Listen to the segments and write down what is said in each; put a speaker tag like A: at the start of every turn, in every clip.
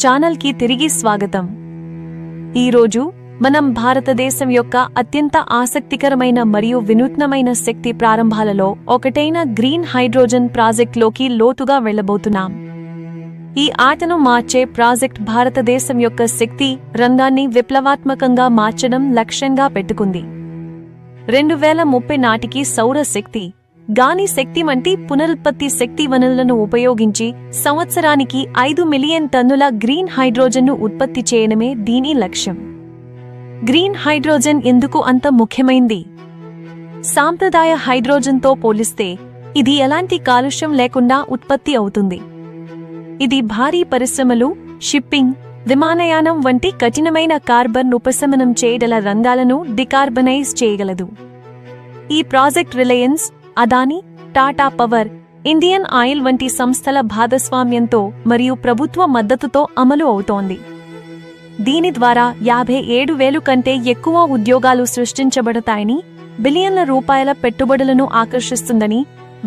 A: ఛానల్కి తిరిగి స్వాగతం. ఈరోజు మనం భారతదేశం యొక్క అత్యంత ఆసక్తికరమైన మరియు వినూత్నమైన శక్తి ప్రారంభాలలో ఒకటైన గ్రీన్ హైడ్రోజన్ ప్రాజెక్ట్లోకి లోతుగా వెళ్లబోతున్నాం. ఈ ఆటను మార్చే ప్రాజెక్ట్ భారతదేశం యొక్క శక్తి రంగాన్ని విప్లవాత్మకంగా మార్చడం లక్ష్యంగా పెట్టుకుంది. 2030 నాటికి సౌర శక్తి, గాలి శక్తి వంటి పునరుత్పత్తి శక్తి వనరులను ఉపయోగించి సంవత్సరానికి 5 మిలియన్ టన్నుల గ్రీన్ హైడ్రోజన్ను ఉత్పత్తి చేయడమే దీని లక్ష్యం. గ్రీన్ హైడ్రోజన్ ఎందుకు అంత ముఖ్యమైంది? సాంప్రదాయ హైడ్రోజన్తో పోలిస్తే ఇది ఎలాంటి కాలుష్యం లేకుండా ఉత్పత్తి అవుతుంది. ఇది భారీ పరిశ్రమలు, షిప్పింగ్, విమానయానం వంటి కఠినమైన కార్బన్ ఉపశమనం చేయగల రంగాలను డికార్బనైజ్ చేయగలదు. ఈ project Reliance, Adani, Tata power, Indian oil వంటి సంస్థల భాగస్వామ్యంతో మరియు ప్రభుత్వ మద్దతుతో అమలు అవుతోంది. దీని ద్వారా 57,000 కంటే ఎక్కువ ఉద్యోగాలు సృష్టించబడతాయని, బిలియన్ల రూపాయల పెట్టుబడులను ఆకర్షిస్తుందని,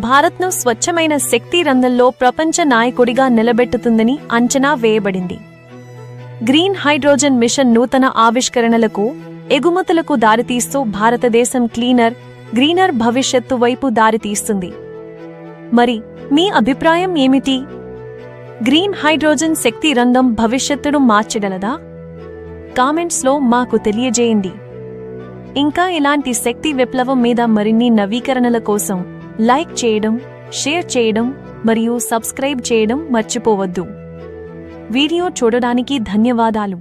A: భారత్ను స్వచ్ఛమైన శక్తి రంగంలో ప్రపంచ నాయకుడిగా నిలబెట్టుతుందని అంచనా వేయబడింది. గ్రీన్ హైడ్రోజన్ మిషన్ నూతన ఆవిష్కరణలకు, ఎగుమతులకు దారితీస్తూ భారతదేశం క్లీనర్, గ్రీనర్ భవిష్యత్తు వైపు దారితీస్తుంది. మరి మీ అభిప్రాయం ఏమిటి? గ్రీన్ హైడ్రోజన్ శక్తి రంగం భవిష్యత్తును మార్చగలదా? కామెంట్స్లో మాకు తెలియజేయండి. ఇంకా ఇలాంటి శక్తి విప్లవం మీద మరిన్ని నవీకరణల కోసం లైక్ చేయడం, షేర్ చేయడం మరియు సబ్స్క్రైబ్ చేయడం మర్చిపోవద్దు. వీడియో చూడడానికి ధన్యవాదాలు.